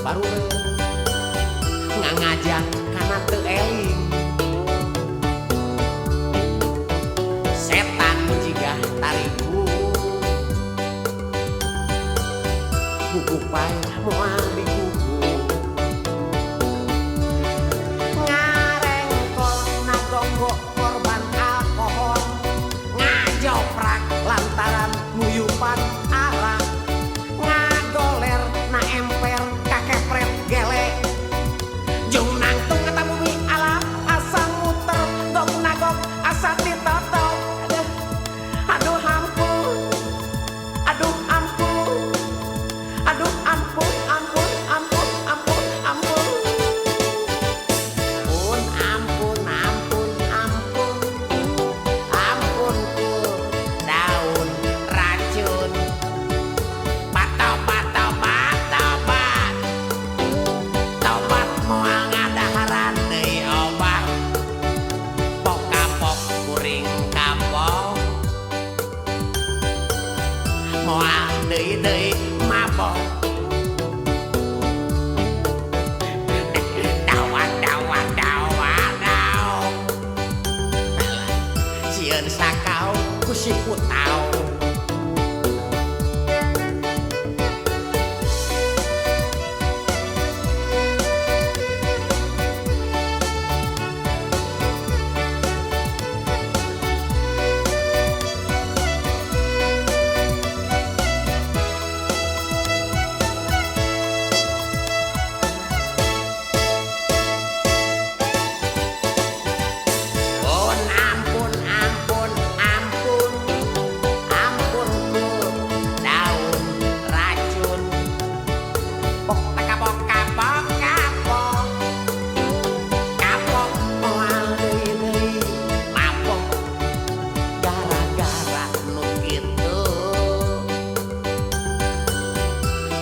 baru nggak ngajak karena teu eling setan jigah tariku buku pai moal dikuku ngarengkol nagongo korban alkohol ngajoprak lantaran nguyupan arak ngagoler na emper kakepret gele jung nangtung kata bumi alam asa muter dong nagok asa ditotok aduh ampun aduh ampun aduh ampun ampun ampun ampun ampun ampun ampun ampun ampunku daun racun tobat moal ngadaharan deui obat pok kapok kuring kapok moal deui mabok daw sieun sakau ku si putau ampun ampun ampun ampunku daun racun pok kapok kapok kapok kapok moal deui mabok gara-gara nu kitu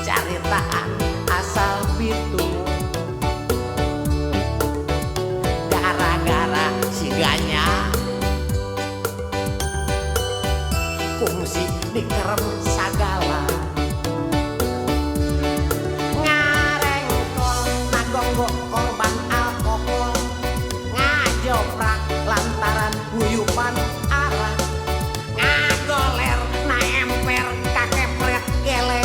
caritaan asal bitu gara-gara si ganya kungsi dikerem sagala ngarengkol nagongo korban alkohol ngajoprak lantaran guyupan arak ngagoler na emper kakepret gele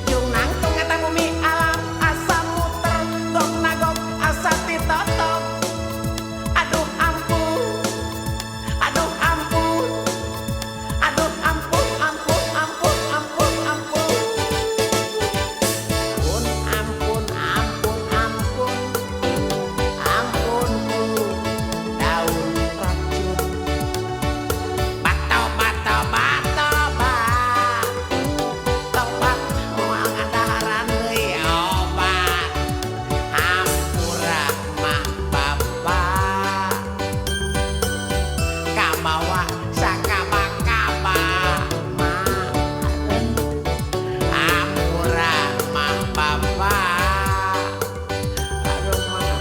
jung nangtung eta bumi alam asa muter gok nagok asa ditotok aduh ampun aduh ampun aduh ampun ampun ampun ampun ampun ampun ampun ampun ampunku daun racun tobat moal ngadaharan deui obat hampura mah bapa kabawa sakaba-kaba mah hampura mah bapa aduh mah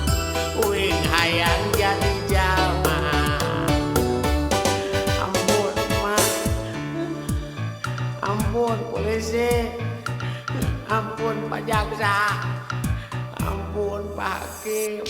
uing hayang jadi jalma ampun mah ampun polisi ampun pak jaksa ampun pak hakim